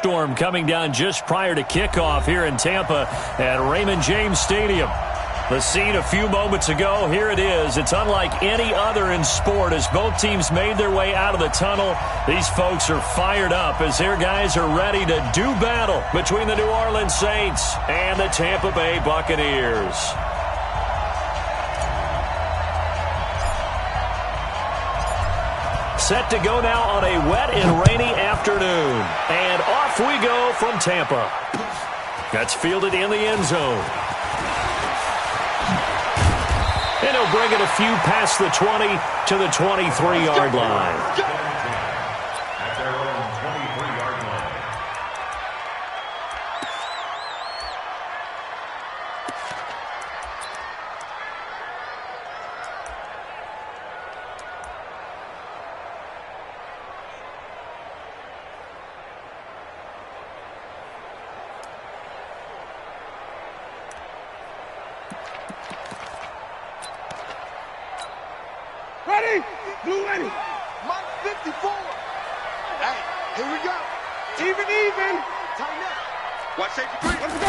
thunderstorm coming down just prior to kickoff here in Tampa at Raymond James Stadium. The scene a few moments ago, here it is. It's unlike any other in sport as both teams made their way out of the tunnel. These folks are fired up as their guys are ready to do battle between the New Orleans Saints and the Tampa Bay Buccaneers. Set to go now on a wet and rainy afternoon. And off we go from Tampa. That's fielded in the end zone. And he'll bring it a few past the 20 to the 23-yard line. Ready? Blue ready. Mike 54. Hey, here we go. Even. Tighten up. Watch safety 3. Let's go.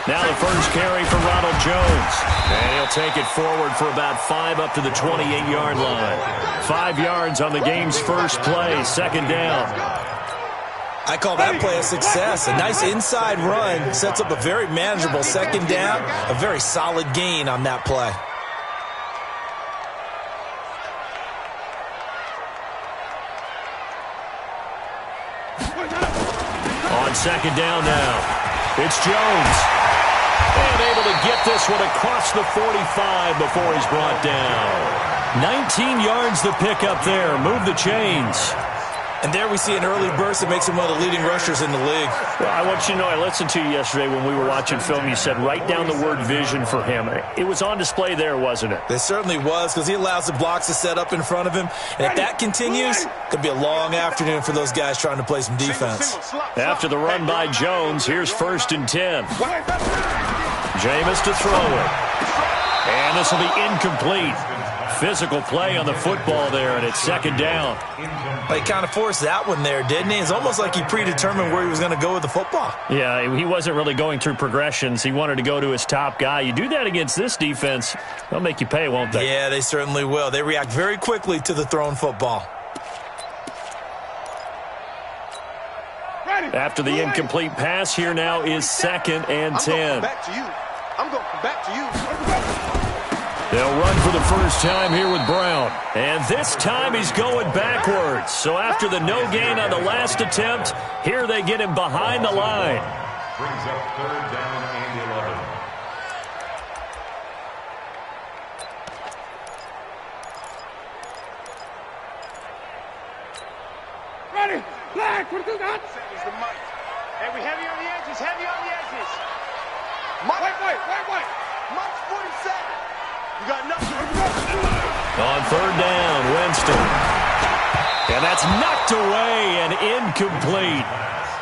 Now the first carry for Ronald Jones. And he'll take it forward for about 5 up to the 28-yard line. 5 yards on the game's first play. Second down. I call that play a success. A nice inside run sets up a very manageable second down. A very solid gain on that play. On second down now, it's Jones. And able to get this one across the 45 before he's brought down. 19 yards the pickup there. Move the chains. And there we see an early burst that makes him one of the leading rushers in the league. Well, I want you to know, I listened to you yesterday when we were watching film. You said write down the word vision for him. It was on display there, wasn't it? It certainly was, because he allows the blocks to set up in front of him. And if that continues, it could be a long afternoon for those guys trying to play some defense. After the run by Jones, here's 1st and 10. Jameis to throw it. And this will be incomplete. Physical play on the football there, and it's second down. He kind of forced that one there, didn't he? It's almost like he predetermined where he was going to go with the football. Yeah, he wasn't really going through progressions. He wanted to go to his top guy. You do that against this defense, they'll make you pay, won't they? Yeah, they certainly will. They react very quickly to the thrown football. After the incomplete pass, here now is 2nd and 10. I'm going back to you. They'll run for the first time here with Brown. And this time he's going backwards. So after the no gain on the last attempt, here they get him behind the line. Brings up 3rd down and 11. Ready? Black, what do that? Is the mic. Hey, we heavy on the edges, heavy on the edges. Wait. Mike's 47. You got nothing. On 3rd down, Winston. And that's knocked away and incomplete.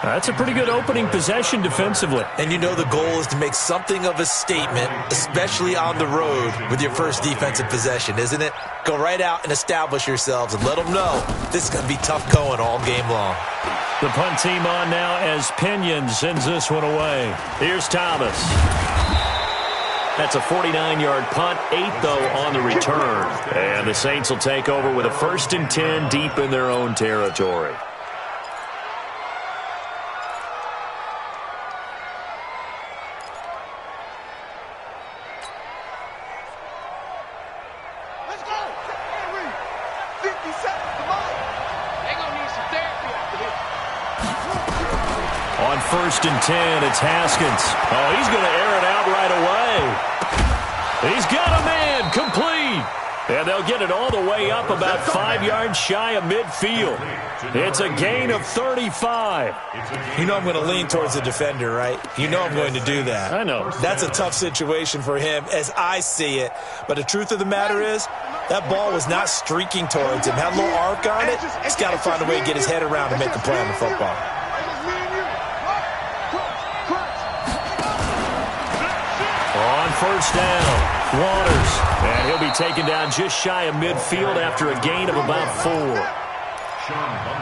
That's a pretty good opening possession defensively. And you know the goal is to make something of a statement, especially on the road with your first defensive possession, isn't it? Go right out and establish yourselves and let them know this is going to be tough going all game long. The punt team on now as Pinion sends this one away. Here's Thomas. That's a 49-yard punt, 8 though on the return. And the Saints will take over with a 1st and 10 deep in their own territory. Let's go. 50 seconds, come on. They're going to need some therapy after this. On 1st and 10, it's Haskins. Oh, he's going to air it out right away. He's got a man, complete. And they'll get it all the way up about 5 yards shy of midfield. It's a gain of 35. You know I'm going to lean towards the defender, right? You know I'm going to do that. I know. That's a tough situation for him as I see it. But the truth of the matter is, that ball was not streaking towards him. Had a little arc on it. He's got to find a way to get his head around to make a play on the football. On 1st down, Waters. And he'll be taken down just shy of midfield after a gain of about 4.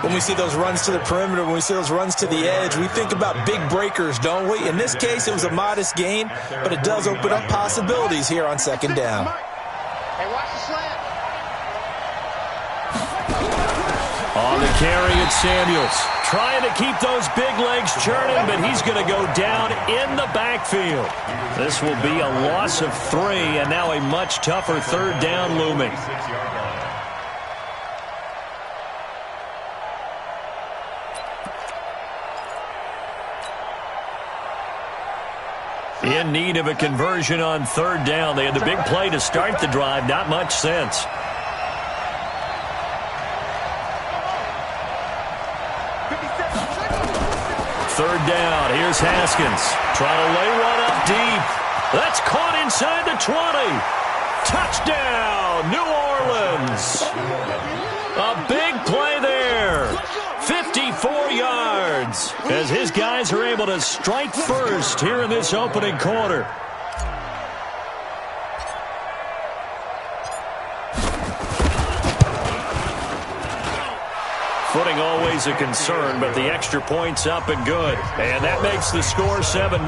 When we see those runs to the perimeter, when we see those runs to the edge, we think about big breakers, don't we? In this case, it was a modest gain, but it does open up possibilities here on second down. Hey, watch the slant. On the carry, it's Samuels. Trying to keep those big legs churning, but he's going to go down in the backfield. This will be a loss of 3, and now a much tougher third down looming. In need of a conversion on third down. They had the big play to start the drive. Not much sense. Third down. Here's Haskins. Trying to lay one up deep. That's caught inside the 20. Touchdown, New Orleans. A big play there. 54 yards as his guys are able to strike first here in this opening quarter. Footing always a concern, but the extra point's up and good. And that makes the score 7-0.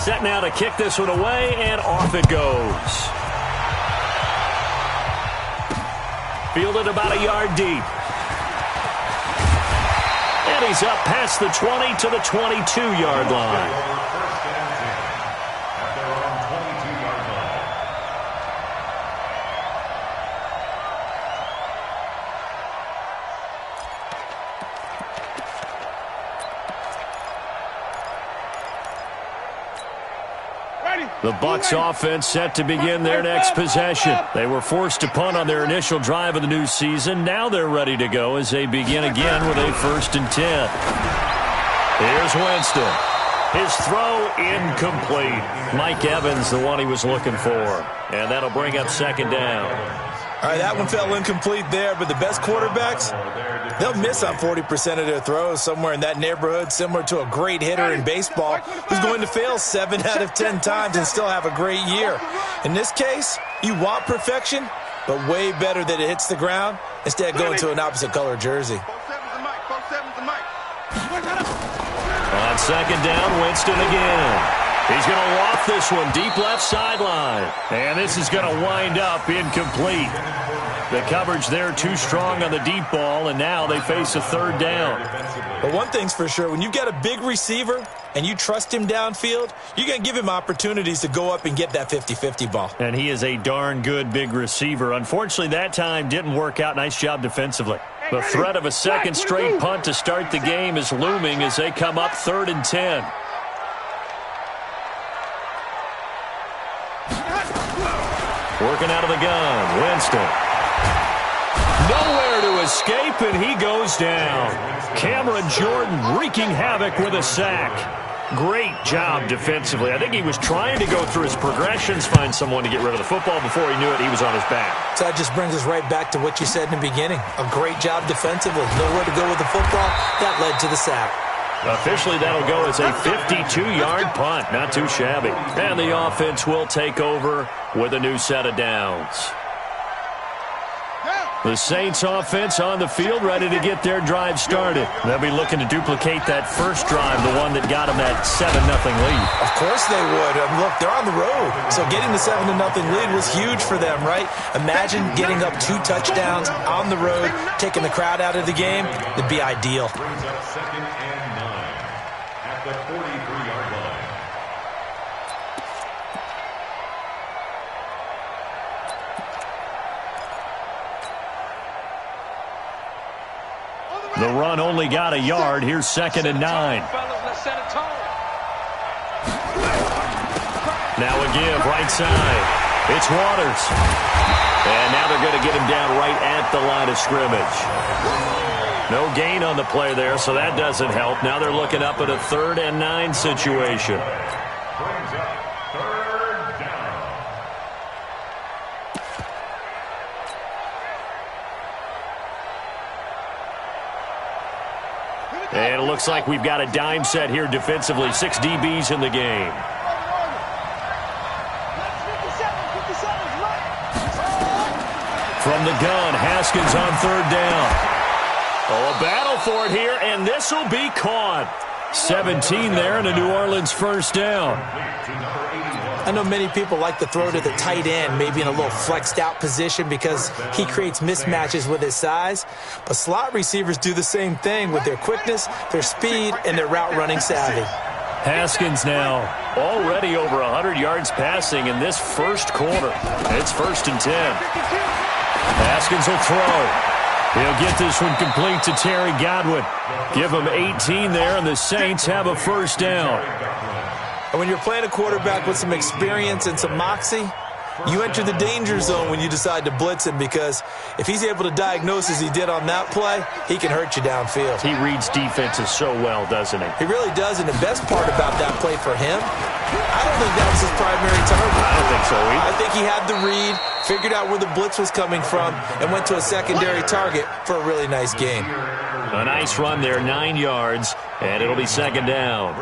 Set now to kick this one away, and off it goes. Fielded about a yard deep. And he's up past the 20 to the 22-yard line. The Bucs offense set to begin their next possession. They were forced to punt on their initial drive of the new season. Now they're ready to go as they begin again with a 1st and 10. Here's Winston. His throw incomplete. Mike Evans, the one he was looking for. And that'll bring up second down. All right, that one fell incomplete there, but the best quarterbacks, they'll miss on 40% of their throws, somewhere in that neighborhood, similar to a great hitter in baseball who's going to fail 7 out of 10 times and still have a great year. In this case, you want perfection, but way better that it hits the ground instead of going to an opposite color jersey. On second down, Winston again. He's going to loft this one deep left sideline. And this is going to wind up incomplete. The coverage there too strong on the deep ball, and now they face a third down. But one thing's for sure, when you've got a big receiver and you trust him downfield, you're going to give him opportunities to go up and get that 50-50 ball. And he is a darn good big receiver. Unfortunately, that time didn't work out. Nice job defensively. The threat of a second straight punt to start the game is looming as they come up 3rd and 10. Working out of the gun, Winston. Nowhere to escape, and he goes down. Cameron Jordan wreaking havoc with a sack. Great job defensively. I think he was trying to go through his progressions, find someone to get rid of the football. Before he knew it, he was on his back. So that just brings us right back to what you said in the beginning. A great job defensively. Nowhere to go with the football. That led to the sack. Officially, that'll go as a 52-yard punt. Not too shabby. And the offense will take over with a new set of downs. The Saints offense on the field, ready to get their drive started. They'll be looking to duplicate that first drive, the one that got them that 7-0 lead. Of course they would. Look, they're on the road, so getting the 7-0 lead was huge for them, right? Imagine getting up 2 touchdowns on the road, taking the crowd out of the game. It'd be ideal. Brings up 2nd and 9 at the 43-yard line. The run only got a yard. Here's 2nd and 9. Now a give, right side. It's Waters. And now they're going to get him down right at the line of scrimmage. No gain on the play there, so that doesn't help. Now they're looking up at a 3rd and 9 situation. Brings up 3rd down. And it looks like we've got a dime set here defensively. 6 DBs in the game. From the gun, Haskins on third down. Oh, a battle for it here, and this will be caught. 17 there and a New Orleans first down. I know many people like to throw to the tight end, maybe in a little flexed out position because he creates mismatches with his size. But slot receivers do the same thing with their quickness, their speed, and their route running savvy. Haskins now already over 100 yards passing in this first quarter. It's 1st and 10. Haskins will throw. He'll get this one complete to Terry Godwin. Give him 18 there, and the Saints have a first down. And when you're playing a quarterback with some experience and some moxie, you enter the danger zone when you decide to blitz him, because if he's able to diagnose as he did on that play, he can hurt you downfield. He reads defenses so well, doesn't he? He really does, and the best part about that play for him, I don't think that was his primary target. I don't think so either. I think he had the read, figured out where the blitz was coming from, and went to a secondary target for a really nice gain. A nice run there, 9 yards, and it'll be second down.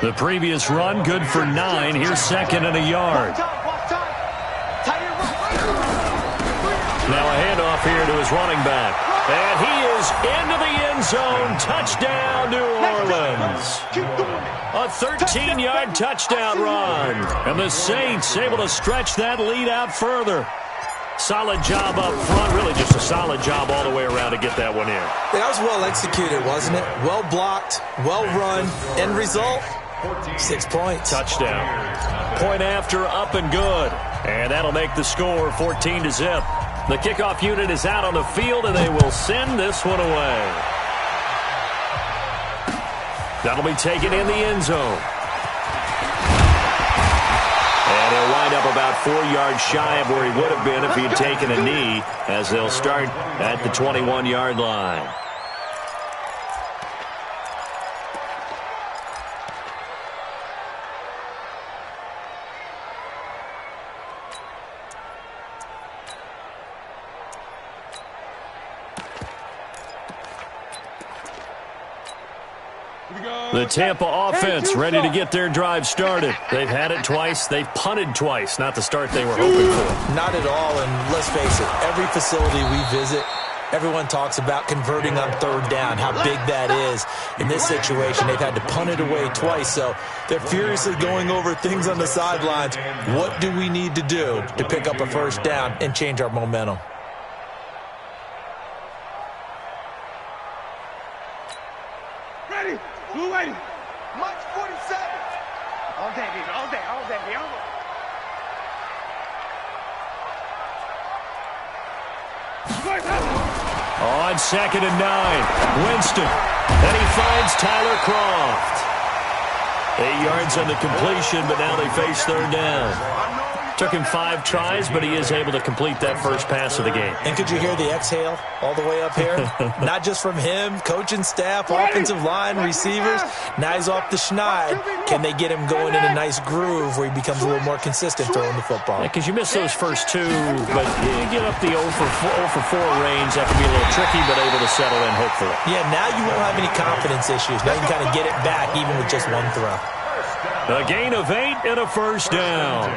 The previous run, good for 9. Here's second and a yard. Now a handoff here to his running back. And he is into the end zone. Touchdown, New Orleans. A 13-yard touchdown run. And the Saints able to stretch that lead out further. Solid job up front. Really just a solid job all the way around to get that one in. That was well executed, wasn't it? Well blocked, well run. End result, 6 points. Touchdown. Point after, up and good. And that'll make the score 14-0. The kickoff unit is out on the field, and they will send this one away. That'll be taken in the end zone. And he'll wind up about 4 yards shy of where he would have been if he had taken a knee, as they'll start at the 21-yard line. The Tampa offense ready to get their drive started. They've had it twice. They've punted twice. Not the start they were hoping for. Not at all, and let's face it, every facility we visit, everyone talks about converting on third down, how big that is. In this situation, they've had to punt it away twice, so they're furiously going over things on the sidelines. What do we need to do to pick up a first down and change our momentum? Ready? Blue lady. Mike 47. All day, baby. All day. All day, baby. All day. On 2nd and 9, Winston. And he finds Tyler Croft. 8 yards on the completion, but now they face third down. Took him 5 tries, but he is able to complete that first pass of the game. And could you hear the exhale all the way up here? Not just from him, coaching staff, offensive line, receivers. Now he's off the schneid. Can they get him going in a nice groove where he becomes a little more consistent throwing the football? Because you miss those first 2, but you get up the 0 for 4 range. That can be a little tricky, but able to settle in, hopefully. Yeah, now you won't have any confidence issues. Now you can kind of get it back even with just one throw. A gain of 8 and a first down.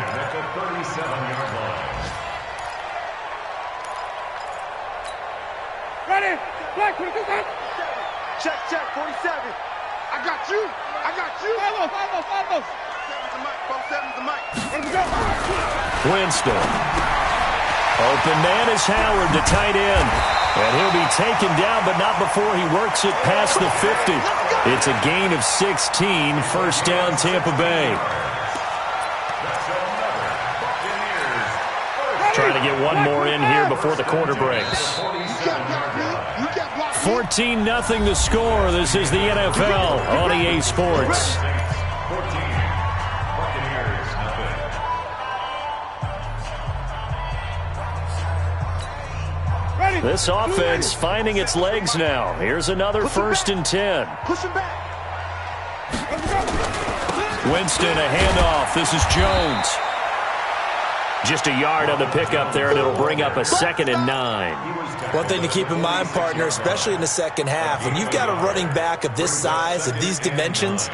Ready? Black, check, 47. I got you. I got you. Follow. 47's the mic. Let's go. Winston. Open man is Howard, the tight end. And he'll be taken down, but not before he works it past the 50. It's a gain of 16. First down, Tampa Bay. Trying to get one more in here before the quarter breaks. 14-0 the score. This is the NFL on EA Sports. This offense finding its legs now. Here's another 1st and 10. Winston, a handoff. This is Jones. Just a yard on the pickup there, and it'll bring up a 2nd and 9. One thing to keep in mind, partner, especially in the second half, when you've got a running back of this size, of these dimensions,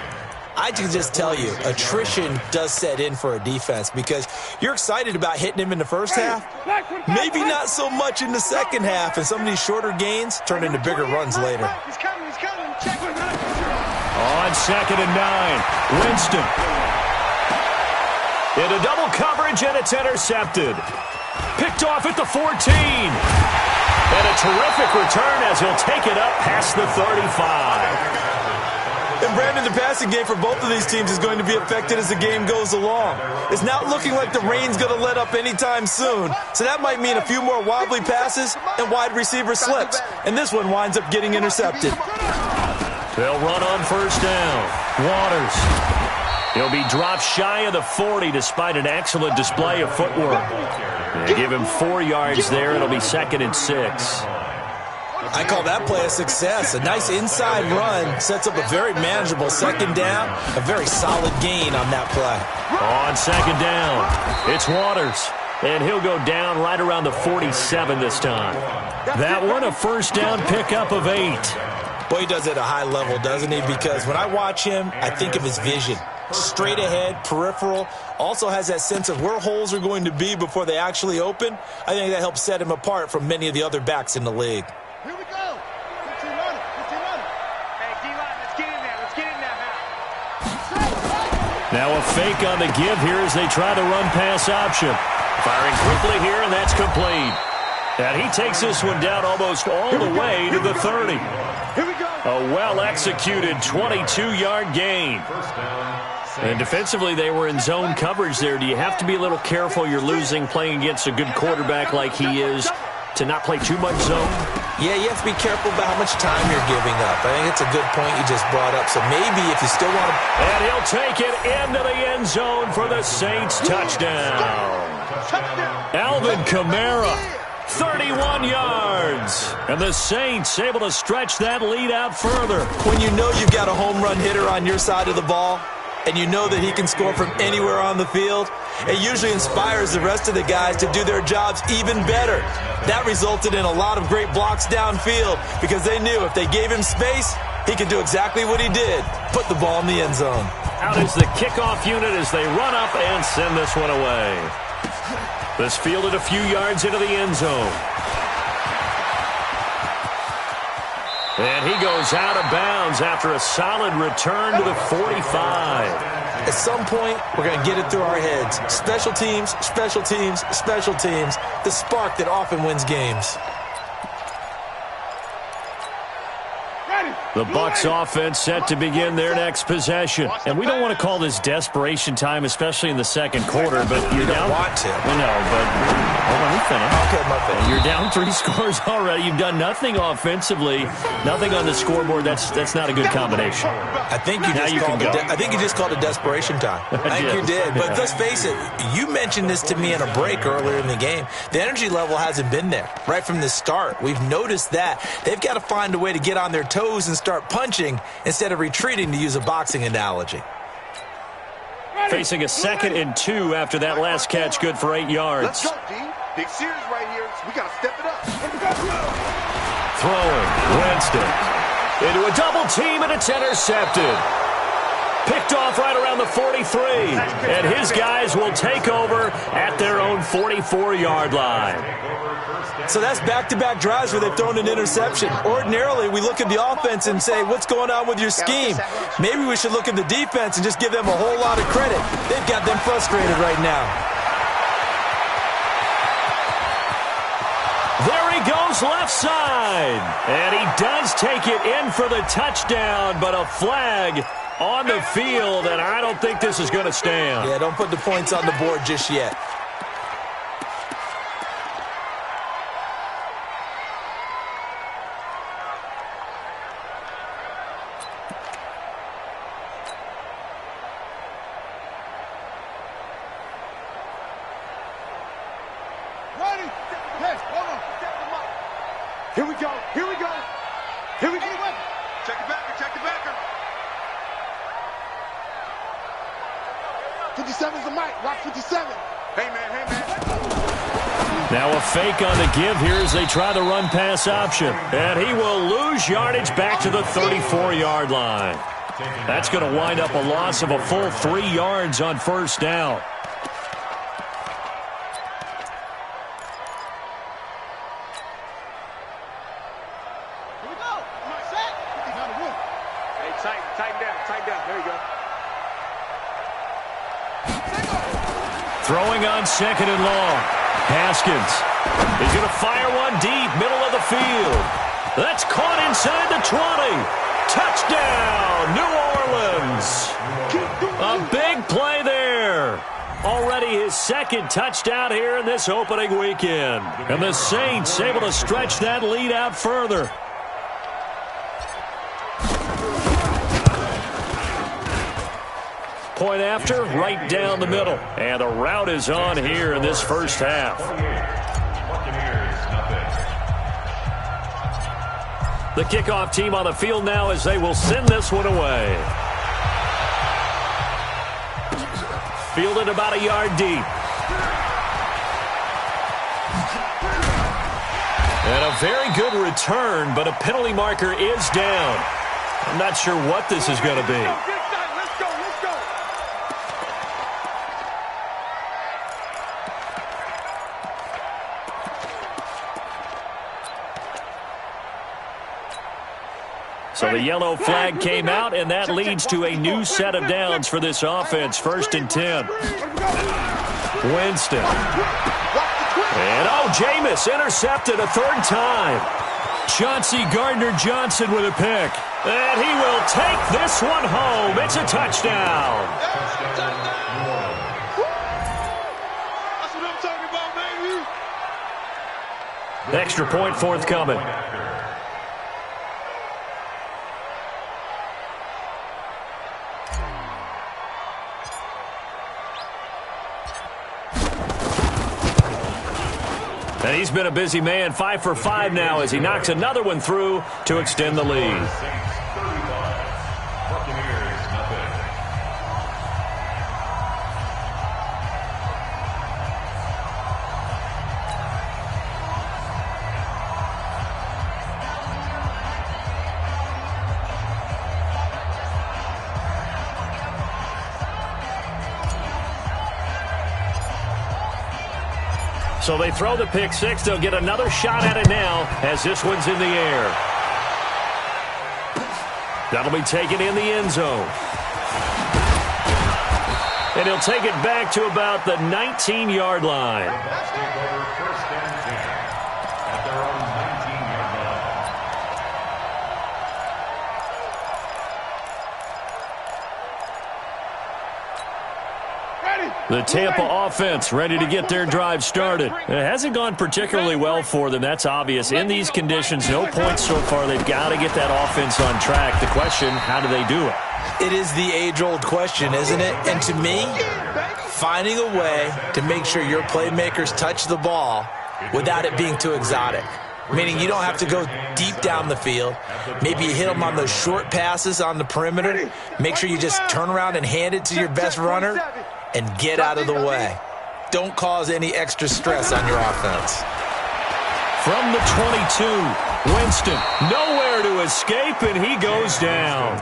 I can just tell you, attrition does set in for a defense because you're excited about hitting him in the first half. Maybe not so much in the second half, and some of these shorter gains turn into bigger runs later. He's coming. Check him. On 2nd and 9, Winston. Into double coverage, and it's intercepted. Picked off at the 14. And a terrific return as he'll take it up past the 35. And Brandon, the passing game for both of these teams is going to be affected as the game goes along. It's not looking like the rain's going to let up anytime soon. So that might mean a few more wobbly passes and wide receiver slips. And this one winds up getting intercepted. They'll run on first down. Waters. He'll be dropped shy of the 40 despite an excellent display of footwork. They give him 4 yards there. It'll be 2nd and 6. I call that play a success. A nice inside run sets up a very manageable second down. A very solid gain on that play. On 2nd down, it's Waters. And he'll go down right around the 47 this time. That one, a first down pickup of 8. Boy, he does it at a high level, doesn't he? Because when I watch him, I think of his vision. Straight ahead, peripheral, also has that sense of where holes are going to be before they actually open. I think that helps set him apart from many of the other backs in the league. Here we go. 15 running. Hey, D-line, let's get in there. Let's get in there now. Now a fake on the give here as they try the run-pass option. Firing quickly here, and that's complete. And he takes this one down almost all the way to the 30. Here we go. A well-executed 22-yard gain. And defensively, they were in zone coverage there. Do you have to be a little careful? You're losing playing against a good quarterback like he is to not play too much zone? Yeah, you have to be careful about how much time you're giving up. I think it's a good point you just brought up. So maybe if you still want to... And he'll take it into the end zone for the Saints touchdown. Alvin Kamara, 31 yards. And the Saints able to stretch that lead out further. When you know you've got a home run hitter on your side of the ball, and you know that he can score from anywhere on the field, it usually inspires the rest of the guys to do their jobs even better. That resulted in a lot of great blocks downfield because they knew if they gave him space, he could do exactly what he did, put the ball in the end zone. Out is the kickoff unit as they run up and send this one away. This fielded a few yards into the end zone. And he goes out of bounds after a solid return to the 45. At some point, we're going to get it through our heads. Special teams, special teams, special teams. The spark that often wins games. The Bucs offense set to begin their next possession. And we don't want to call this desperation time, especially in the second quarter, but you're down. You don't want to. No, but hold on, let me finish. Okay, my bad. You're down 3 scores already. You've done nothing offensively, nothing on the scoreboard. That's not a good combination. I think you just called it desperation time. I think you did. But let's face it, you mentioned this to me in a break earlier in the game. The energy level hasn't been there right from the start. We've noticed that. They've got to find a way to get on their toes and start punching instead of retreating, to use a boxing analogy. Facing a 2nd and 2 after that last catch, good for 8 yards. Let's go, D. Big series right here. We got to step it up. Throwing, Winston. Into a double team, and it's intercepted. Picked off right around the 43. And his guys will take over at their own 44-yard line. So that's back-to-back drives where they've thrown an interception. Ordinarily, we look at the offense and say, what's going on with your scheme? Maybe we should look at the defense and just give them a whole lot of credit. They've got them frustrated right now. There he goes left side. And he does take it in for the touchdown, but a flag on the field, and I don't think this is going to stand. Yeah, don't put the points on the board just yet. Here we go. Here we go. Here we go. Check the backer. Check the backer. 57's the mic. Watch 57. Hey, man. Hey, man. Now a fake on the give here as they try the run-pass option. And he will lose yardage back to the 34-yard line. That's going to wind up a loss of a full 3 yards on first down. Here we go. Set. Hey, tighten down. There you go. Throwing on 2nd and long. Haskins. He's going to fire one deep, middle of the field. That's caught inside the 20. Touchdown, New Orleans. A big play there. Already his 2nd touchdown here in this opening weekend. And the Saints able to stretch that lead out further. Point after, right down the middle. And the route is on here in this first half. The kickoff team on the field now as they will send this one away. Fielded about a yard deep. And a very good return, but a penalty marker is down. I'm not sure what this is going to be. So the yellow flag came out, and that leads to a new set of downs for this offense. 1st and 10. Winston. And, Jameis intercepted a 3rd time. Chauncey Gardner-Johnson with a pick. And he will take this one home. It's a touchdown. That's what I'm talking about, baby. Extra point forthcoming. And he's been a busy man, 5 for 5 now as he knocks another one through to extend the lead. So they throw the pick 6. They'll get another shot at it now as this one's in the air. That'll be taken in the end zone. And he'll take it back to about the 19-yard line. The Tampa offense ready to get their drive started. It hasn't gone particularly well for them. That's obvious. In these conditions, no points so far. They've got to get that offense on track. The question, how do they do it? It is the age-old question, isn't it? And to me, finding a way to make sure your playmakers touch the ball without it being too exotic. Meaning you don't have to go deep down the field. Maybe you hit them on those short passes on the perimeter. Make sure you just turn around and hand it to your best runner and get out of the way. Don't cause any extra stress on your offense. From the 22, Winston nowhere to escape, and he goes down.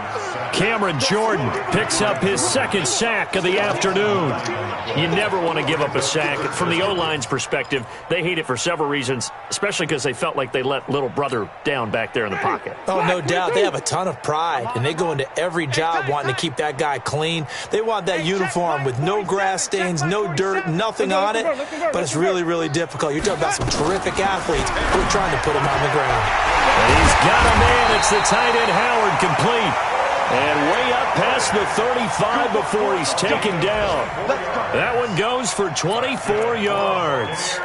Cameron Jordan picks up his 2nd sack of the afternoon. You never want to give up a sack. From the O-line's perspective, they hate it for several reasons, especially because they felt like they let little brother down back there in the pocket. Oh, no doubt. They have a ton of pride, and they go into every job wanting to keep that guy clean. They want that uniform with no grass stains, no dirt, nothing on it, but it's really, really difficult. You're talking about some terrific athletes who are trying to put him on the ground. And he's got a man. It's the tight end Howard, complete. And way up past the 35 before he's taken down. That one goes for 24 yards.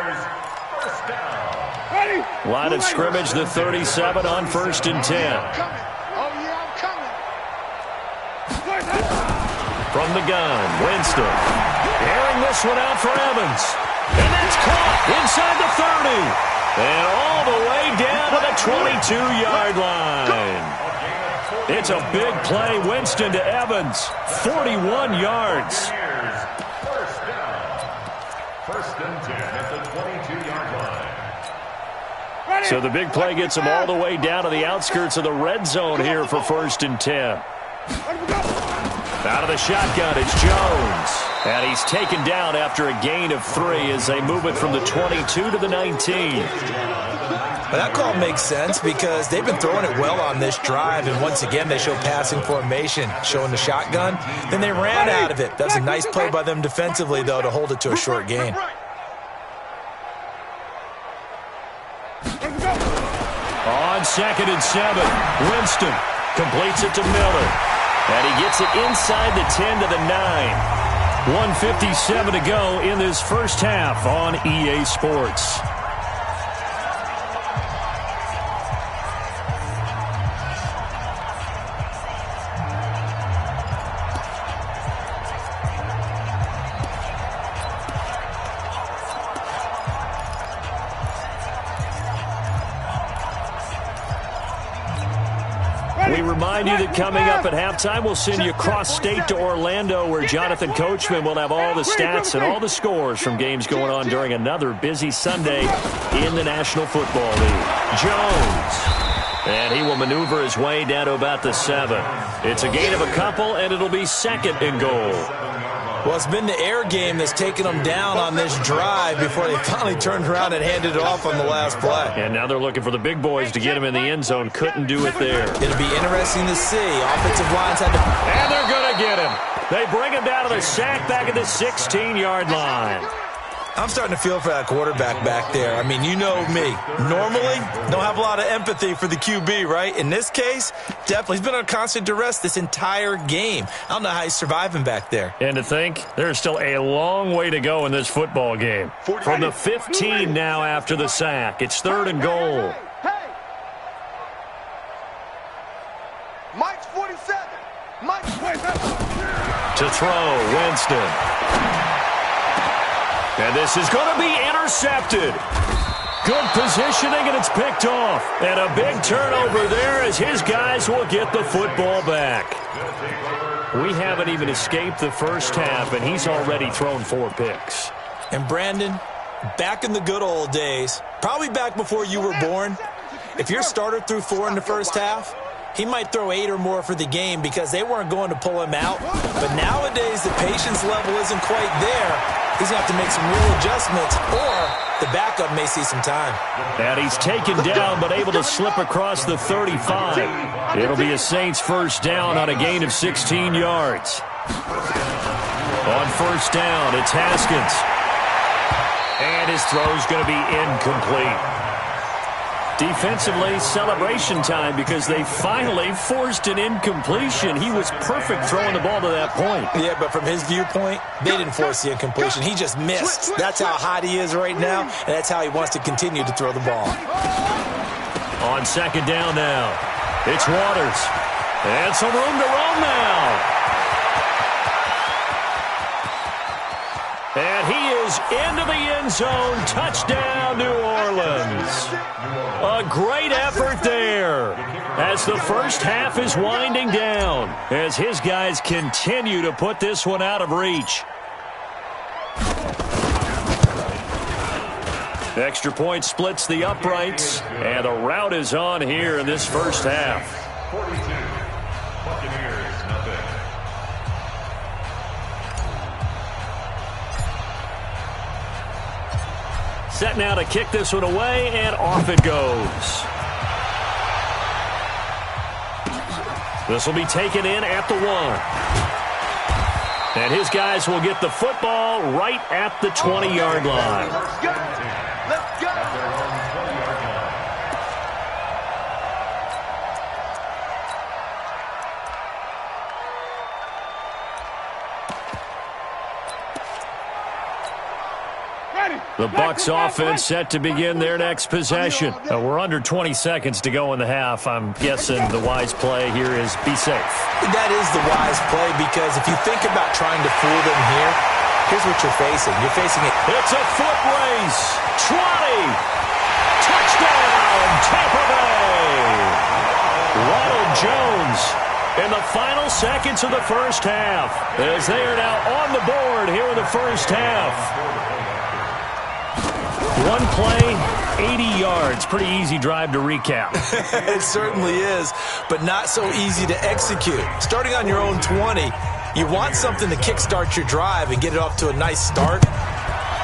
Line of scrimmage, the 37 on 1st and 10. From the gun, Winston. Airing this one out for Evans. And that's caught inside the 30. And all the way down to the 22-yard line. It's a big play. Winston to Evans. 41 yards. First and 10 at the 22-yard line. So the big play gets them all the way down to the outskirts of the red zone here for 1st and 10. Out of the shotgun, it's Jones. And he's taken down after a gain of 3 as they move it from the 22 to the 19. Well, that call makes sense because they've been throwing it well on this drive, and once again they show passing formation, showing the shotgun. Then they ran out of it. That's a nice play by them defensively, though, to hold it to a short gain. On 2nd and 7, Winston completes it to Miller. And he gets it inside the 10 to the 9. 1:57 to go in this first half on EA Sports. We remind you that coming up at halftime, we'll send you cross-state to Orlando, where Jonathan Coachman will have all the stats and all the scores from games going on during another busy Sunday in the National Football League. Jones. And he will maneuver his way down to about the 7. It's a gain of a couple, and it'll be 2nd and goal. Well, it's been the air game that's taken them down on this drive before they finally turned around and handed it off on the last play. And now they're looking for the big boys to get him in the end zone. Couldn't do it there. It'll be interesting to see. Offensive lines had to... And they're going to get him. They bring him down to the sack back at the 16-yard line. I'm starting to feel for that quarterback back there. I mean, you know me. Normally, don't have a lot of empathy for the QB, right? In this case, definitely. He's been on constant duress this entire game. I don't know how he's surviving back there. And to think, there's still a long way to go in this football game. From the 15 now after the sack. It's 3rd and goal. Mike's 47. Mike's 47. To throw, Winston. And this is going to be intercepted. Good positioning, and it's picked off. And a big turnover there as his guys will get the football back. We haven't even escaped the first half, and he's already thrown 4 picks. And Brandon, back in the good old days, probably back before you were born, if your starter threw 4 in the first half, he might throw 8 or more for the game because they weren't going to pull him out. But nowadays, the patience level isn't quite there. He's going to have to make some real adjustments, or the backup may see some time. And he's taken down, but able to slip across the 35. It'll be a Saints first down on a gain of 16 yards. On first down, it's Haskins. And his throw's going to be incomplete. Defensively, celebration time because they finally forced an incompletion. He was perfect throwing the ball to that point. Yeah, but from his viewpoint, they didn't force the incompletion. He just missed. That's how hot he is right now, and that's how he wants to continue to throw the ball. On 2nd down now, it's Waters. And some room to roam now. And he is into the end zone. Touchdown, New Orleans. A great effort there as the first half is winding down, as his guys continue to put this one out of reach. Extra point splits the uprights, and the route is on here in this first half. 42, Buccaneers, nothing. Set now to kick this one away, and off it goes. This will be taken in at the 1. And his guys will get the football right at the 20-yard line. Let's go. Let's go. The Bucs offense set to begin their next possession. We're under 20 seconds to go in the half. I'm guessing the wise play here is be safe. That is the wise play because if you think about trying to fool them here, here's what you're facing. You're facing it. It's a foot race. 20. Touchdown, Tampa Bay. Ronald Jones in the final seconds of the first half as they are now on the board here in the first half. One play, 80 yards. Pretty easy drive to recap. It certainly is, but not so easy to execute. Starting on your own 20, you want something to kickstart your drive and get it off to a nice start.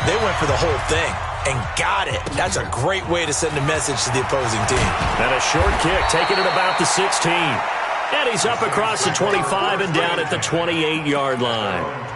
They went for the whole thing and got it. That's a great way to send a message to the opposing team. And a short kick, taking it about the 16. And he's up across the 25 and down at the 28-yard line.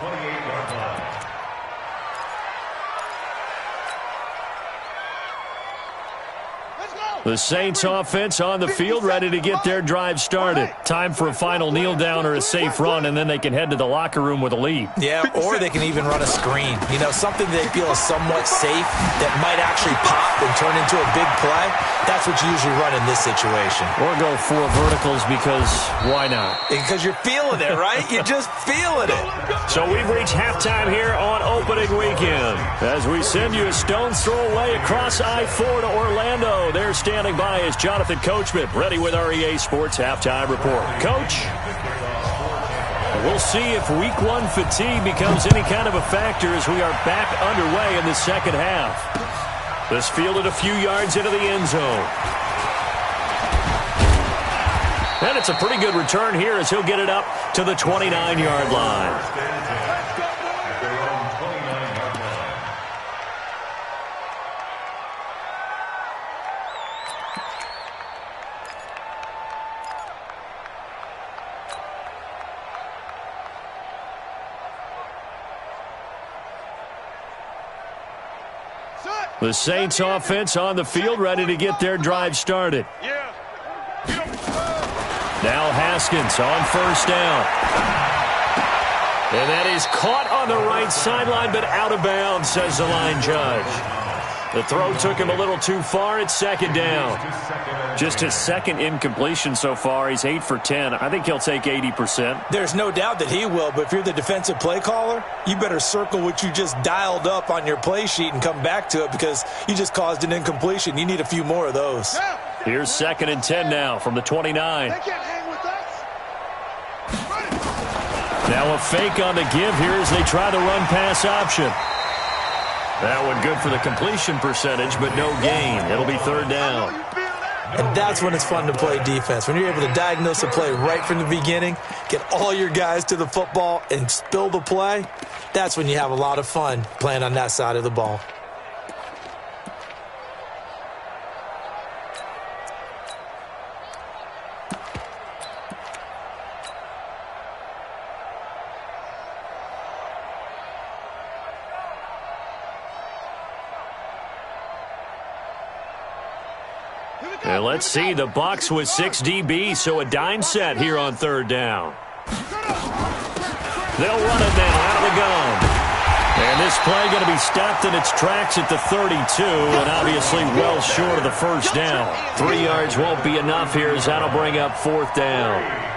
The Saints offense on the field, ready to get their drive started. Time for a final kneel down or a safe run, and then they can head to the locker room with a lead. Yeah, or they can even run a screen. You know, something they feel is somewhat safe that might actually pop and turn into a big play. That's what you usually run in this situation. Or go 4 verticals because why not? Because you're feeling it, right? You're just feeling it. So we've reached halftime here on opening weekend. As we send you a stone's throw away across I-4 to Orlando. They're standing by is Jonathan Coachman, ready with our EA Sports Halftime Report. Coach, we'll see if Week 1 fatigue becomes any kind of a factor as we are back underway in the second half. This fielded a few yards into the end zone. And it's a pretty good return here as he'll get it up to the 29-yard line. The Saints offense on the field, ready to get their drive started. Now Haskins on first down. And that is caught on the right sideline, but out of bounds, says the line judge. The throw took him a little too far. It's second down. Just his second incompletion so far. He's 8 for 10. I think he'll take 80%. There's no doubt that he will, but if you're the defensive play caller, you better circle what you just dialed up on your play sheet and come back to it because you just caused an incompletion. You need a few more of those. Here's 2nd and 10 now from the 29. They can't hang with us. Now a fake on the give here as they try the run-pass option. That one good for the completion percentage, but no gain. It'll be third down. And that's when it's fun to play defense. When you're able to diagnose a play right from the beginning, get all your guys to the football and spill the play, that's when you have a lot of fun playing on that side of the ball. And let's see, the Bucs with 6 DBs, so a dime set here on third down. They'll run it now out of the gun. And this play going to be stopped in its tracks at the 32, and obviously well short of the first down. 3 yards won't be enough here as that'll bring up fourth down.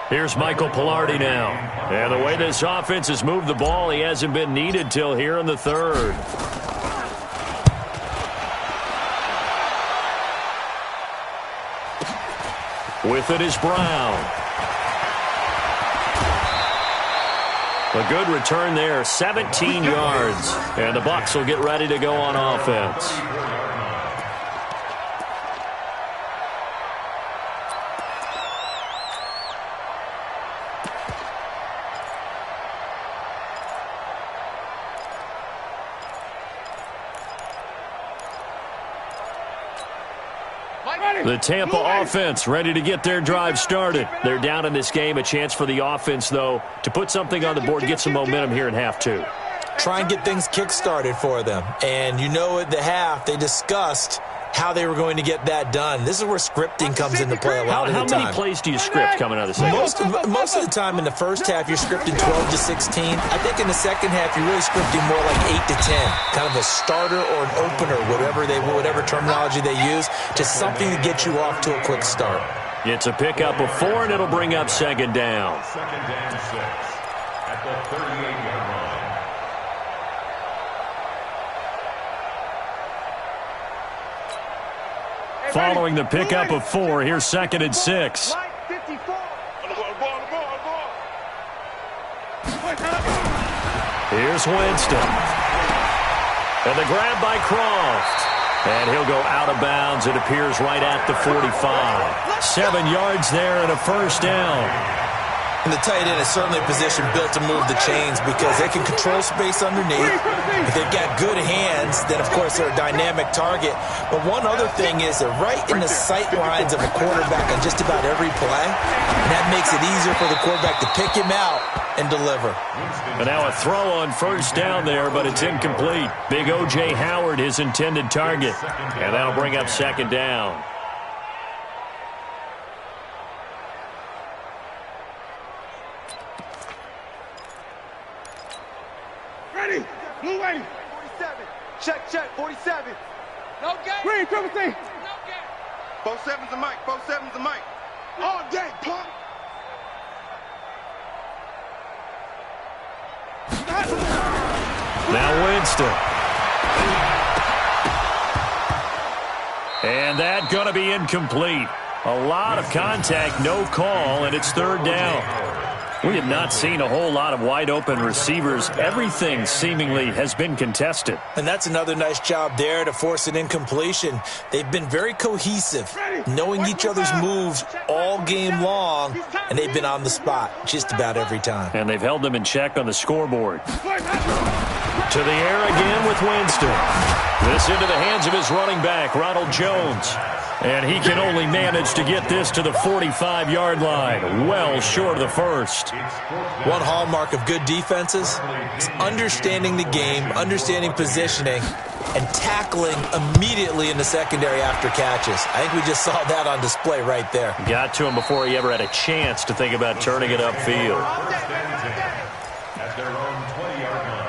Here's Michael Pilardi now. And the way this offense has moved the ball, he hasn't been needed till here in the third. With it is Brown. A good return there, 17 yards. And the Bucs will get ready to go on offense. The Tampa offense ready to get their drive started. They're down in this game. A chance for the offense, though, to put something on the board, get some momentum here in half 2. Try and get things kick-started for them. And you know at the half, they discussed how they were going to get that done. This is where scripting comes into play a lot of the time. How many plays do you script coming out of the second half? Most of the time in the first half, you're scripting 12 to 16. I think in the second half, you're really scripting more like 8 to 10. Kind of a starter or an opener, whatever terminology they use. Just something to get you off to a quick start. It's a pickup of 4, and it'll bring up second down. Second down 6 at the 38-yard line. Following the pickup of 4, here's 2nd and 6. Here's Winston. And the grab by Croft. And he'll go out of bounds. It appears right at the 45. 7 yards there and a first down. And the tight end is certainly a position built to move the chains because they can control space underneath. If they've got good hands, then, of course, they're a dynamic target. But one other thing is they're right in the sight lines of a quarterback on just about every play. And that makes it easier for the quarterback to pick him out and deliver. And now a throw on first down there, but it's incomplete. Big O.J. Howard, his intended target. And that'll bring up second down. Ready. Blue ready. 47. Check, 47. No game. Green, triple C. No game. 47's a mic. 47's a mic. All day, punk. Now Winston. And that going to be incomplete. A lot of contact, no call, and it's third down. We have not seen a whole lot of wide-open receivers. Everything seemingly has been contested. And that's another nice job there to force an incompletion. They've been very cohesive, knowing each other's moves all game long, and they've been on the spot just about every time. And they've held them in check on the scoreboard. To the air again with Winston. This into the hands of his running back, Ronald Jones. And he can only manage to get this to the 45-yard line, well short of the first. One hallmark of good defenses is understanding the game, understanding positioning, and tackling immediately in the secondary after catches. I think we just saw that on display right there. Got to him before he ever had a chance to think about turning it upfield. At their own 20-yard line.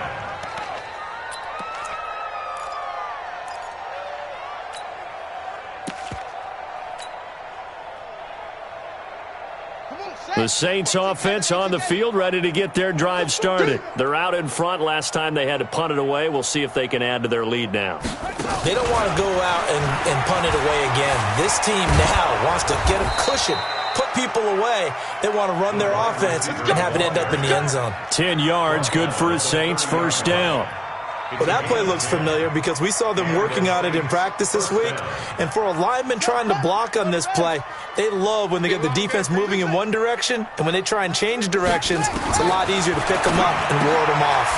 The Saints offense on the field, ready to get their drive started. They're out in front. Last time they had to punt it away. We'll see if they can add to their lead now. They don't want to go out and punt it away again. This team now wants to get a cushion, put people away. They want to run their offense and have it end up in the end zone. 10 yards, good for the Saints, first down. Well, that play looks familiar because we saw them working on it in practice this week. And for a lineman trying to block on this play, they love when they get the defense moving in one direction. And when they try and change directions, it's a lot easier to pick them up and ward them off.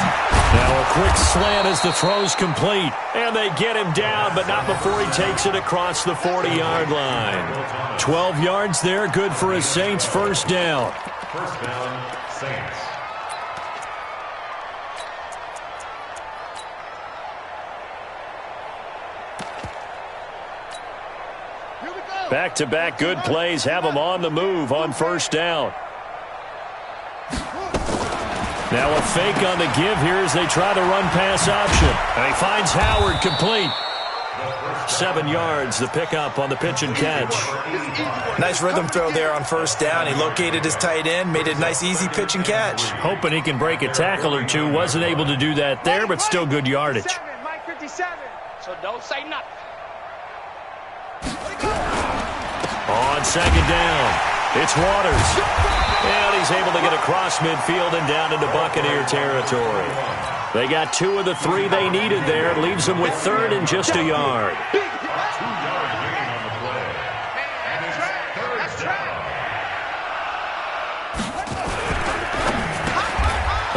Now a quick slant as the throw's complete. And they get him down, but not before he takes it across the 40-yard line. 12 yards there, good for a Saints first down. First down, Saints. Back-to-back good plays have them on the move on first down. Now a fake on the give here as they try the run-pass option. And he finds Howard complete. 7 yards, the pickup on the pitch and catch. Nice rhythm throw there on first down. He located his tight end, made it a nice easy pitch and catch. Hoping he can break a tackle or two. Wasn't able to do that there, but still good yardage. Mike 57. So don't say nothing. On second down, it's Waters. And he's able to get across midfield and down into Buccaneer territory. They got 2 of the 3 they needed there. Leaves them with third and just a yard. 2-yard gain on the play. And it's third down.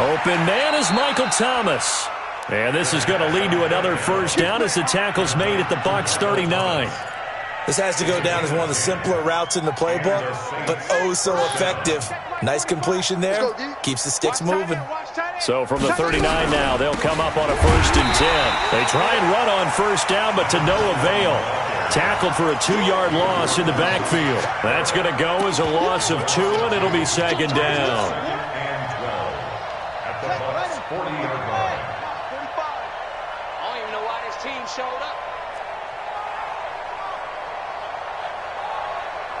Open man is Michael Thomas. And this is going to lead to another first down as the tackle's made at the Bucs 39. This has to go down as one of the simpler routes in the playbook, but oh so effective. Nice completion there. Keeps the sticks moving. So from the 39 now, they'll come up on a 1st and 10. They try and run on first down, but to no avail. Tackled for a 2-yard loss in the backfield. That's going to go as a loss of 2, and it'll be second down. And 12. At the Bucs 40-yard line. I don't even know why this team showed up.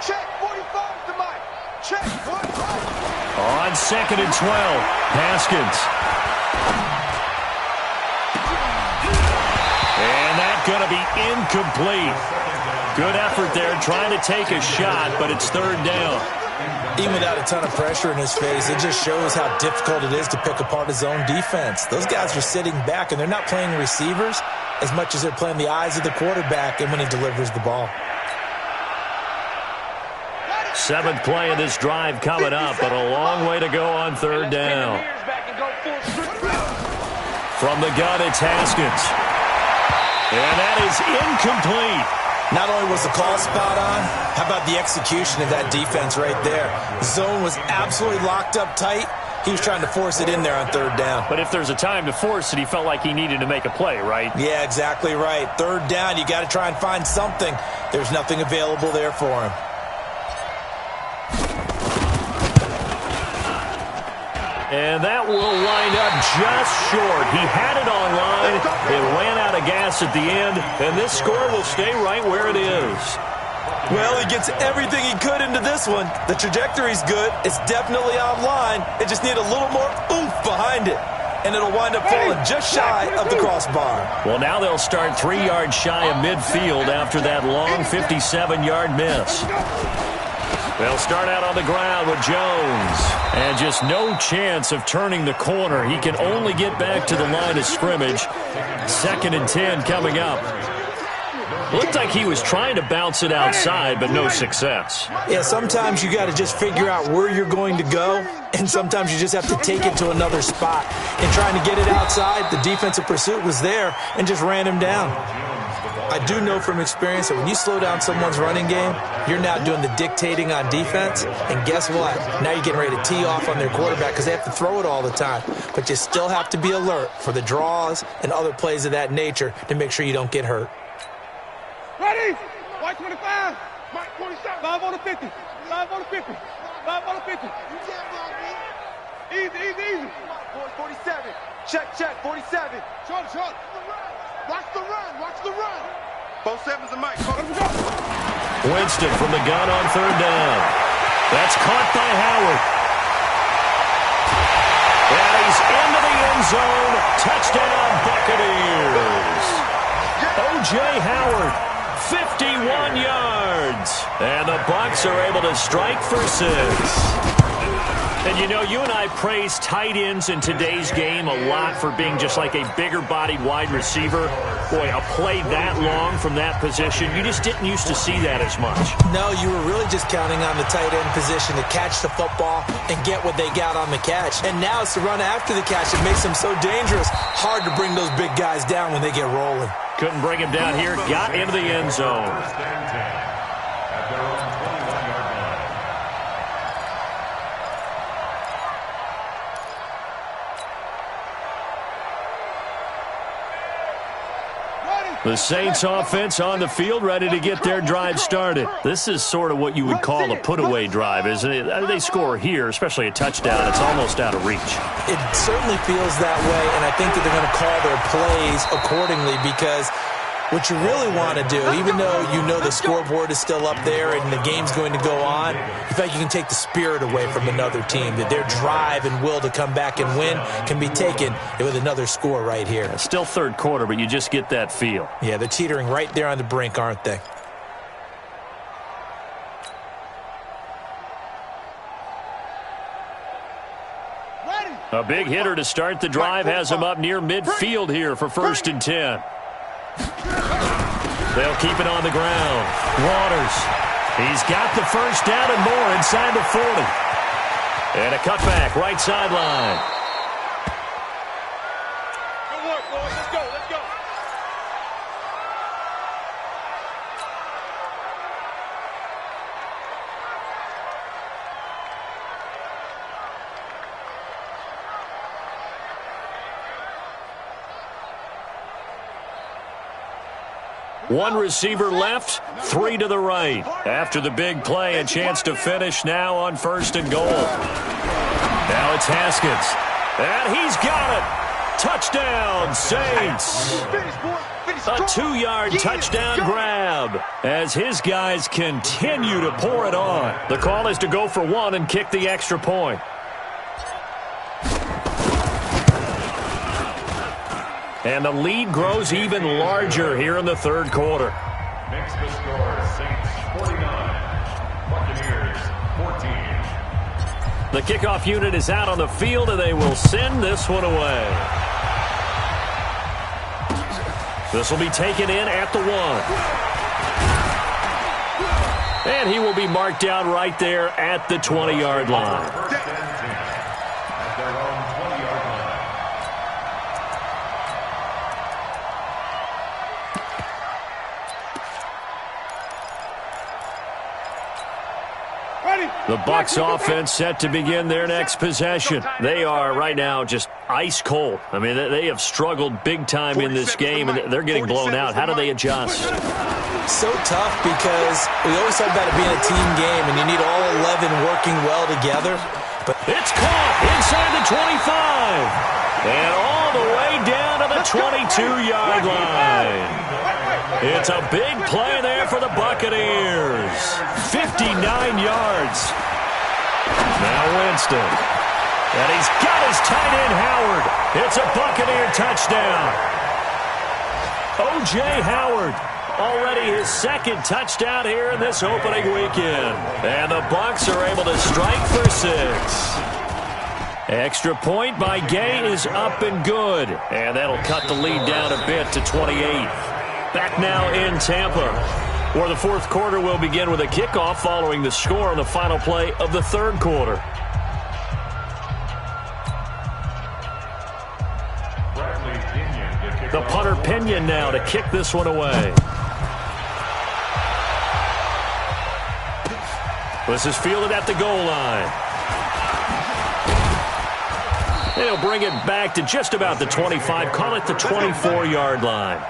Check 45 to Mike. Check 45. On 2nd and 12, Haskins. And that's going to be incomplete. Good effort there trying to take a shot, but it's third down. Even without a ton of pressure in his face, it just shows how difficult it is to pick apart his own defense. Those guys are sitting back, and they're not playing receivers as much as they're playing the eyes of the quarterback and when he delivers the ball. 7th play of this drive coming up, but a long way to go on 3rd down. From the gun, it's Haskins. And that is incomplete. Not only was the call spot on, how about the execution of that defense right there? The zone was absolutely locked up tight. He was trying to force it in there on 3rd down. But if there's a time to force it, he felt like he needed to make a play, right? Yeah, exactly right. 3rd down, you got to try and find something. There's nothing available there for him. And that will wind up just short. He had it on line. It ran out of gas at the end, and this score will stay right where it is. Well, he gets everything he could into this one. The trajectory's good. It's definitely online. It just needs a little more oomph behind it. And it'll wind up falling just shy of the crossbar. Well, now they'll start 3 yards shy of midfield after that long 57-yard miss. They'll start out on the ground with Jones. And just no chance of turning the corner. He can only get back to the line of scrimmage. 2nd and 10 coming up. Looked like he was trying to bounce it outside, but no success. Yeah, sometimes you got to just figure out where you're going to go, and sometimes you just have to take it to another spot. And trying to get it outside, the defensive pursuit was there and just ran him down. I do know from experience that when you slow down someone's running game, you're now doing the dictating on defense, and guess what? Now you're getting ready to tee off on their quarterback because they have to throw it all the time. But you still have to be alert for the draws and other plays of that nature to make sure you don't get hurt. Ready? White 25. Mike 27. 5 on the 50. 5 on the 50. 5 on the 50. Easy, easy, easy. 47. Check, 47. Short. Watch the run, watch the run. 47's a Mike. Winston from the gun on 3rd down. That's caught by Howard. And he's into the end zone. Touchdown, Buccaneers. O.J. Howard, 51 yards. And the Bucs are able to strike for 6. And, you know, you and I praise tight ends in today's game a lot for being just like a bigger-bodied wide receiver. Boy, a play that long from that position, you just didn't used to see that as much. No, you were really just counting on the tight end position to catch the football and get what they got on the catch. And now it's the run after the catch that makes them so dangerous. Hard to bring those big guys down when they get rolling. Couldn't bring him down here. Got into the end zone. The Saints offense on the field, ready to get their drive started. This is sort of what you would call a put-away drive, isn't it? They score here, especially a touchdown. It's almost out of reach. It certainly feels that way, and I think that they're going to call their plays accordingly because what you really want to do, even though you know the scoreboard is still up there and the game's going to go on, you feel like you can take the spirit away from another team, that their drive and will to come back and win can be taken with another score right here. It's still 3rd quarter, but you just get that feel. Yeah, they're teetering right there on the brink, aren't they? A big hitter to start the drive has him up near midfield here for 1st and 10. They'll keep it on the ground. Waters. He's got the 1st down and more inside the 40. And a cutback right sideline. Good work, boys. Let's go. One receiver left, 3 to the right. After the big play, a chance to finish now on 1st and goal. Now it's Haskins. And he's got it. Touchdown, Saints. A 2-yard touchdown grab as his guys continue to pour it on. The call is to go for 1 and kick the extra point. And the lead grows even larger here in the 3rd quarter. Makes the score Saints 49, Buccaneers 14. The kickoff unit is out on the field, and they will send this one away. This will be taken in at the 1. And he will be marked down right there at the 20-yard line. The Bucs offense set to begin their next possession. They are right now just ice cold. I mean, they have struggled big time in this game, and they're getting blown out. How do they adjust? So tough because we always talk about it being a team game, and you need all 11 working well together. But it's caught inside the 25 and all the way down to the 22-yard line. It's a big play there for the Buccaneers. 59 yards. Now Winston. And he's got his tight end, Howard. It's a Buccaneer touchdown. O.J. Howard. Already his second touchdown here in this opening weekend. And the Bucs are able to strike for 6. Extra point by Gay is up and good. And that'll cut the lead down a bit to 28. Back now in Tampa, where the fourth quarter will begin with a kickoff following the score on the final play of the third quarter. The punter Pinion now to kick this one away. This is fielded at the goal line. And he'll bring it back to just about the 25, call it the 24-yard line.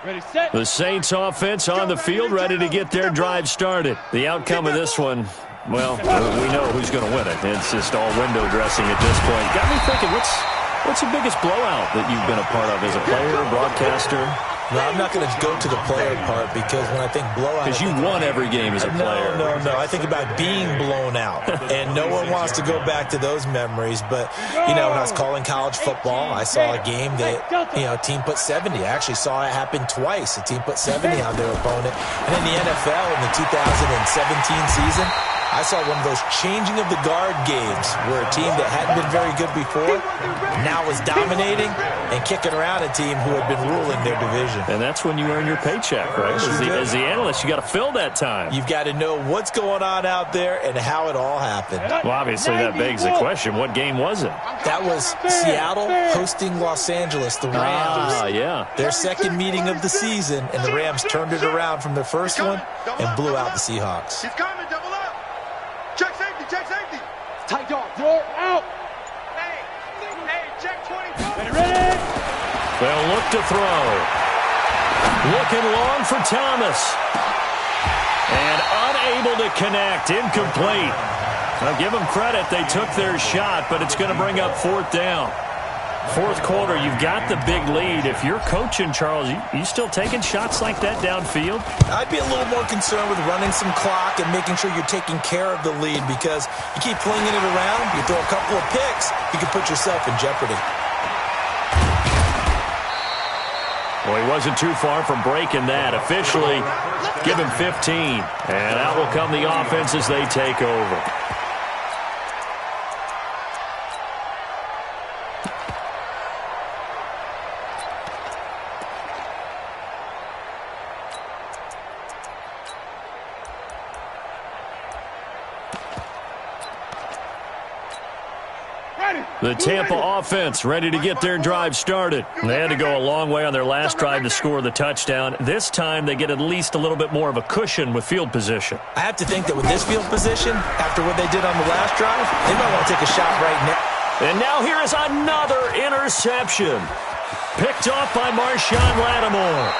Ready, set. The Saints offense on the field, ready to get their drive started. The outcome of this one, well, we know who's going to win it. It's just all window dressing at this point. Got me thinking, what's the biggest blowout that you've been a part of as a player, broadcaster? No, I'm not going to go to the player part because when I think blowout... Because you won every game as a player. No. I think about being blown out. And no one wants to go back to those memories. But, you know, when I was calling college football, I saw a game that, you know, a team put 70. I actually saw it happen twice. A team put 70 on their opponent. And in the NFL in the 2017 season, I saw one of those changing of the guard games where a team that hadn't been very good before now was dominating and kicking around a team who had been ruling their division. And that's when you earn your paycheck, right? As the analyst, you got to fill that time. You've got to know what's going on out there and how it all happened. Well, obviously, that begs the question, what game was it? That was Seattle hosting Los Angeles, the Rams. Yeah. Their second meeting of the season, and the Rams turned it around from their first one and blew out the Seahawks. He's coming, double up. Check safety, check safety. Tight dog, throw out. Hey, check 20. Ready. They'll look to throw. Looking long for Thomas. And unable to connect, incomplete. Now give them credit, they took their shot, but it's going to bring up fourth down. Fourth quarter, you've got the big lead. If you're coaching, Charles, you still taking shots like that downfield? I'd be a little more concerned with running some clock and making sure you're taking care of the lead, because you keep flinging it around, you throw a couple of picks, you can put yourself in jeopardy. Well, he wasn't too far from breaking that. Officially, give him 15. And out will come the offense as they take over. The Tampa offense ready to get their drive started. They had to go a long way on their last drive to score the touchdown. This time they get at least a little bit more of a cushion with field position. I have to think that with this field position, after what they did on the last drive, they might want to take a shot right now. And now here is another interception. Picked off by Marshawn Lattimore.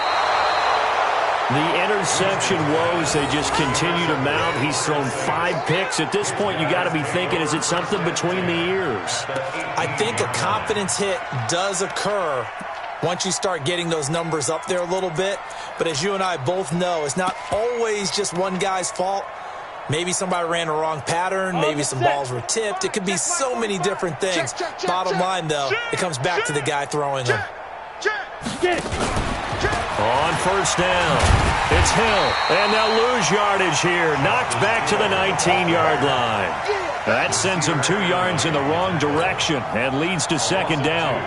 The interception woes, they just continue to mount. He's thrown 5 picks. At this point, you got to be thinking, is it something between the ears? I think a confidence hit does occur once you start getting those numbers up there a little bit. But as you and I both know, it's not always just one guy's fault. Maybe somebody ran a wrong pattern. Maybe some balls were tipped. It could be so many different things. Bottom line, though, it comes back to the guy throwing them. On first down, it's Hill, and they'll lose yardage here. Knocked back to the 19-yard line. That sends them 2 yards in the wrong direction and leads to second down.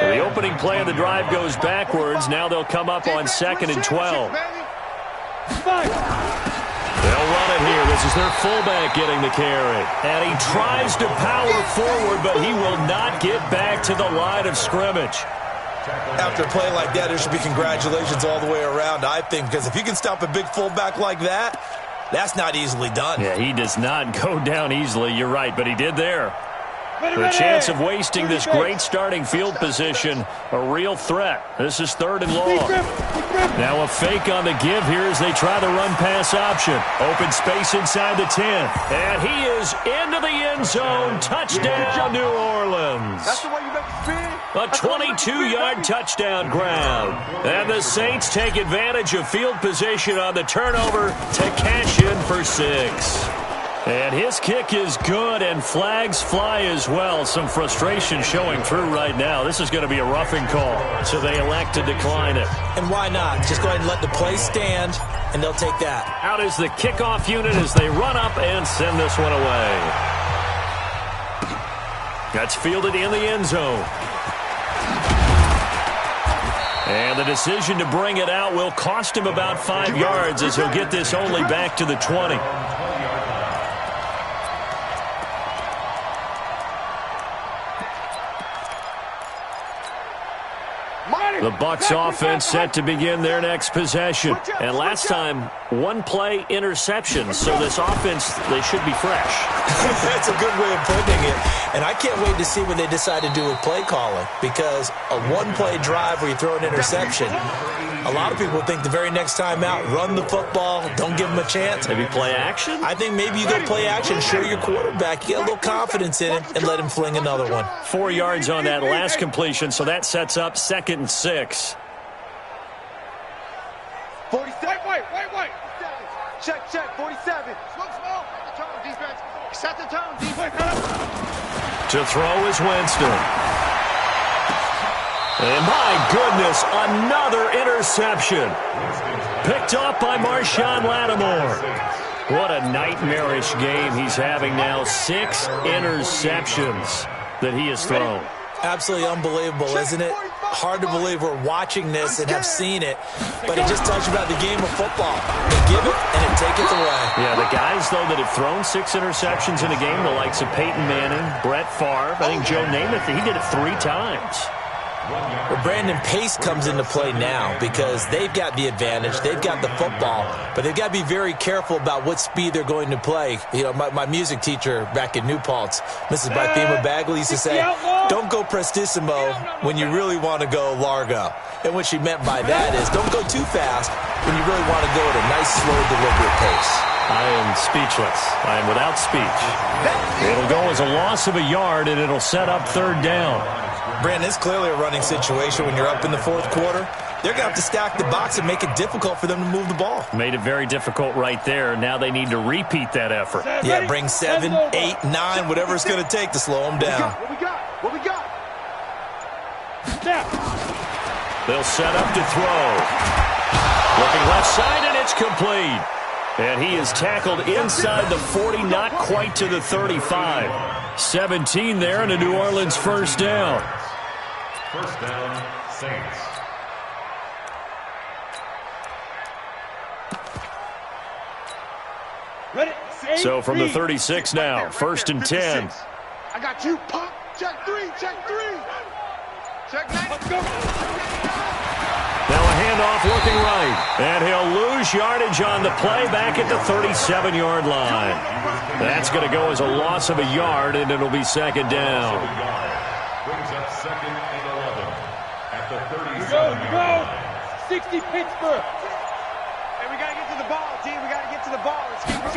So the opening play of the drive goes backwards. Now they'll come up on 2nd and 12. They'll run it here. This is their fullback getting the carry. And he tries to power forward, but he will not get back to the line of scrimmage. After a play like that, there should be congratulations all the way around, I think, because if you can stop a big fullback like that, that's not easily done. Yeah, he does not go down easily. You're right, but he did there. The chance of wasting this great starting field position, a real threat. This is 3rd and long. Now a fake on the give here as they try the run-pass option. Open space inside the 10. And he is into the end zone. Touchdown, New Orleans. A 22-yard touchdown grab. And the Saints take advantage of field position on the turnover to cash in for 6. And his kick is good, and flags fly as well. Some frustration showing through right now. This is going to be a roughing call, so they elect to decline it. And why not? Just go ahead and let the play stand, and they'll take that. Out is the kickoff unit as they run up and send this one away. That's fielded in the end zone. And the decision to bring it out will cost him about 5 yards as he'll get this only back to the 20. The Bucs offense set to begin their next possession. And last time, 1 play interception. So this offense, they should be fresh. That's a good way of putting it. And I can't wait to see what they decide to do with play calling, because a 1-play drive where you throw an interception, a lot of people think the very next time out, run the football, don't give them a chance. Maybe play action? I think maybe you go play action, show your quarterback, you get a little confidence in him, and let him fling another one. 4 yards on that last completion, so that sets up 2nd and 6. 47. Wait. Check. 47. Small. Turn defense. Set the tone, defense. To throw is Winston. And my goodness, another interception. Picked up by Marshawn Lattimore. What a nightmarish game he's having now. 6 interceptions that he has thrown. Absolutely unbelievable, isn't it? Hard to believe we're watching this and have seen it, but it just tells you about the game of football. They give it and it taketh away. Yeah, the guys, though, that have thrown 6 interceptions in a game, the likes of Peyton Manning, Brett Favre, I think Joe Namath, he did it 3 times. Well, Brandon, pace comes into play now because they've got the advantage. They've got the football, but they've got to be very careful about what speed they're going to play. You know, my music teacher back in New Paltz, Mrs. Barthema Bagley, used to say, don't go prestissimo when you really want to go largo. And what she meant by that is don't go too fast when you really want to go at a nice, slow, deliberate pace. I am speechless. I am without speech. It'll go as a loss of a yard, and it'll set up third down. Brandon, it's clearly a running situation when you're up in the fourth quarter. They're going to have to stack the box and make it difficult for them to move the ball. Made it very difficult right there. Now they need to repeat that effort. Yeah, bring 7, 8, 9, whatever it's going to take to slow them down. What we got? They'll set up to throw. Looking left side, and it's complete. And he is tackled inside the 40, not quite to the 35. 17 there, and a New Orleans first down. First down, Saints. So from the 36 now, first and 10. I got you. Pump. Check 3. Check 3. Check 9. Let's go. Now a handoff looking right. And he'll lose yardage on the play back at the 37-yard line. That's going to go as a loss of a yard, and it'll be second down. Brings up second and 11 at the 37-yard Go. line. 60 Pittsburgh. Hey, we got to get to the ball, team. We got to get to the ball. Let's keep it.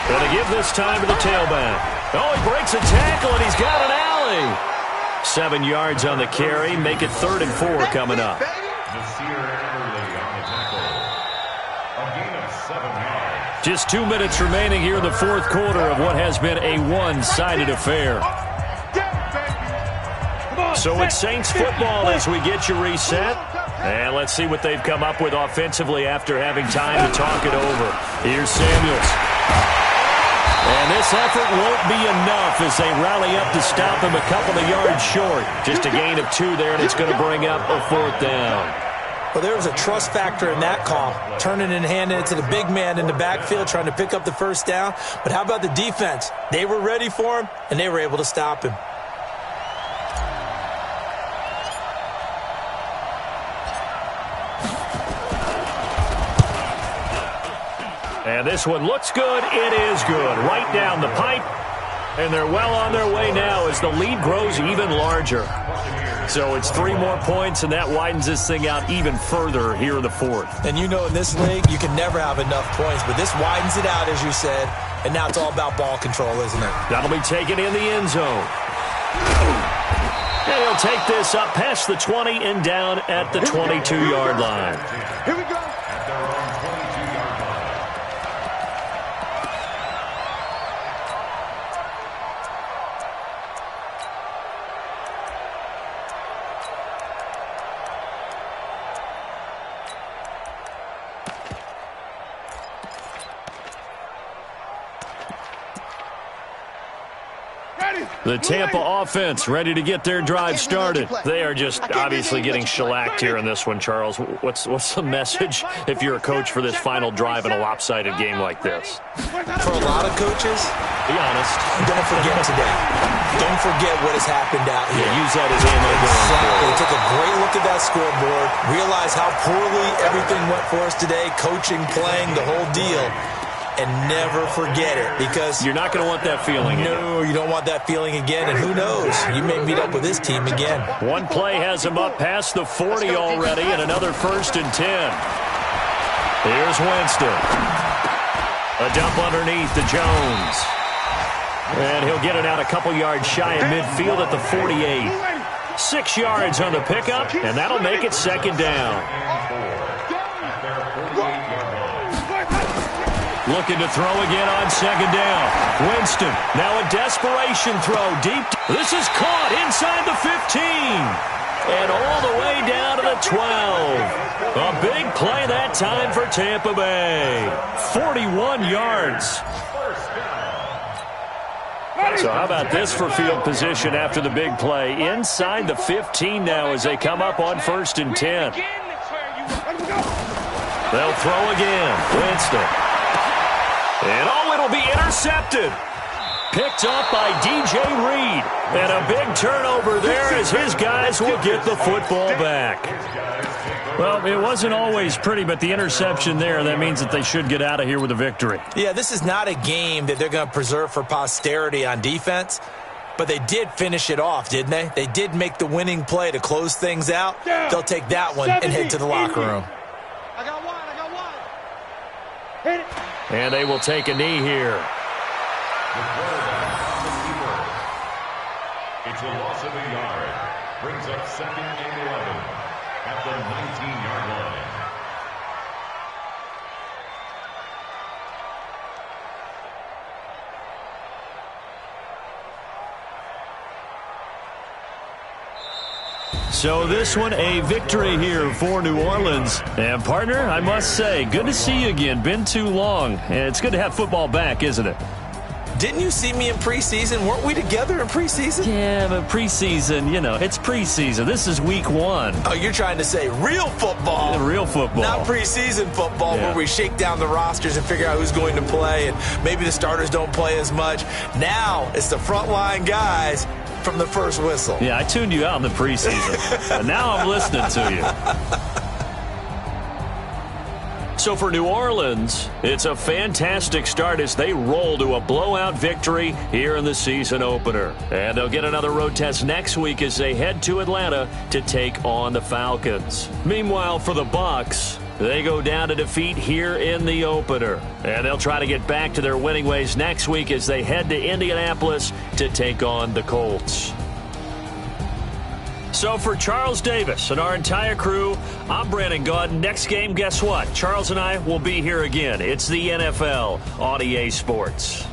Going to give this time to the tailback. Oh, he breaks a tackle, and he's got an alley. 7 yards on the carry. Make it 3rd and 4 coming up. Just 2 minutes remaining here in the fourth quarter of what has been a one-sided affair. So it's Saints football as we get you reset. And let's see what they've come up with offensively after having time to talk it over. Here's Samuels. And this effort won't be enough as they rally up to stop him a couple of yards short. Just a gain of 2 there, and it's going to bring up a 4th down. Well, there was a trust factor in that call, turning and handing it to the big man in the backfield, trying to pick up the first down. But how about the defense? They were ready for him, and they were able to stop him. And this one looks good. It is good. Right down the pipe. And they're well on their way now as the lead grows even larger. So it's 3 more points, and that widens this thing out even further here in the fourth. And you know in this league, you can never have enough points, but this widens it out, as you said, and now it's all about ball control, isn't it? That'll be taken in the end zone. And he'll take this up past the 20 and down at the 22-yard line. Here we go. The Tampa offense ready to get their drive started. They are just obviously getting shellacked here in this one, Charles. What's the message if you're a coach for this final drive in a lopsided game like this? For a lot of coaches, be honest. Don't forget today. Don't forget what has happened out here. Use that as ammo going forward. Take a great look at that scoreboard. Realize how poorly everything went for us today. Coaching, playing, the whole deal. And never forget it, because you're not going to want that feeling again. No, you don't want that feeling again, and who knows? You may meet up with this team again. One play has him up past the 40 already, and another 1st and 10. Here's Winston. A dump underneath to Jones. And he'll get it out a couple yards shy of midfield at the 48. 6 yards on the pickup, and that'll make it second down. Looking to throw again on second down. Winston, now a desperation throw deep. This is caught inside the 15. And all the way down to the 12. A big play that time for Tampa Bay. 41 yards. So how about this for field position after the big play? Inside the 15 now as they come up on 1st and 10. They'll throw again. Winston. And it'll be intercepted. Picked up by DJ Reed. And a big turnover there as his guys will get the football back. Well, it wasn't always pretty, but the interception there, that means that they should get out of here with a victory. Yeah, this is not a game that they're going to preserve for posterity on defense, but they did finish it off, didn't they? They did make the winning play to close things out. They'll take that one and head to the locker room. I got one. And they will take a knee here. The quarterback on the keeper. It's a loss of a yard. Brings up 2nd and 11 at the 19-yard line. So this one, a victory here for New Orleans. And, partner, I must say, good to see you again. Been too long. And it's good to have football back, isn't it? Didn't you see me in preseason? Weren't we together in preseason? Yeah, but preseason, you know, it's preseason. This is week 1. Oh, you're trying to say real football. Yeah, real football. Not preseason football where we shake down the rosters and figure out who's going to play, and maybe the starters don't play as much. Now it's the frontline guys from the first whistle. Yeah, I tuned you out in the preseason. But now I'm listening to you. So for New Orleans, it's a fantastic start as they roll to a blowout victory here in the season opener. And they'll get another road test next week as they head to Atlanta to take on the Falcons. Meanwhile, for the Bucs, they go down to defeat here in the opener. And they'll try to get back to their winning ways next week as they head to Indianapolis to take on the Colts. So for Charles Davis and our entire crew, I'm Brandon Gaudin. Next game, guess what? Charles and I will be here again. It's the NFL on EA Sports.